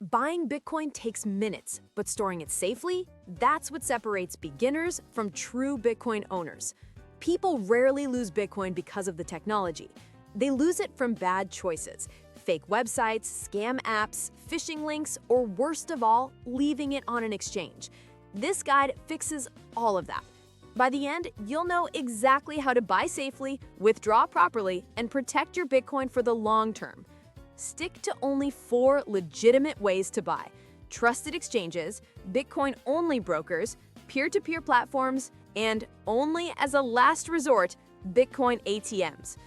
Buying Bitcoin takes minutes, but storing it safely? That's what separates beginners from true Bitcoin owners. People rarely lose Bitcoin because of the technology. They lose it from bad choices, fake websites, scam apps, phishing links, or worst of all, leaving it on an exchange. This guide fixes all of that. By the end, you'll know exactly how to buy safely, withdraw properly, and protect your Bitcoin for the long term. Stick to only 4 legitimate ways to buy: trusted exchanges, Bitcoin-only brokers, peer-to-peer platforms, and only as a last resort, Bitcoin ATMs.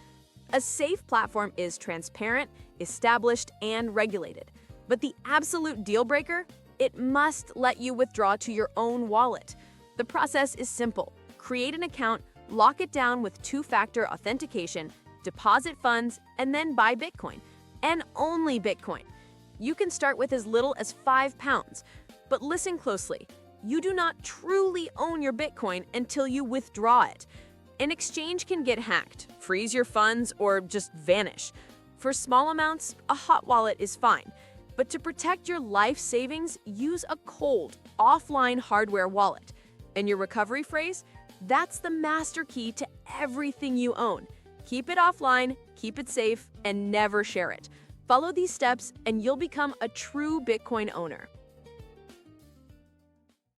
A safe platform is transparent, established, and regulated. But the absolute deal breaker? It must let you withdraw to your own wallet. The process is simple. Create an account, lock it down with two-factor authentication, deposit funds, and then buy Bitcoin. And only Bitcoin. You can start with as little as £5. But listen closely. You do not truly own your Bitcoin until you withdraw it. An exchange can get hacked, freeze your funds, or just vanish. For small amounts, a hot wallet is fine. But to protect your life savings, use a cold, offline hardware wallet. And your recovery phrase? That's the master key to everything you own. Keep it offline, keep it safe, and never share it. Follow these steps and you'll become a true Bitcoin owner.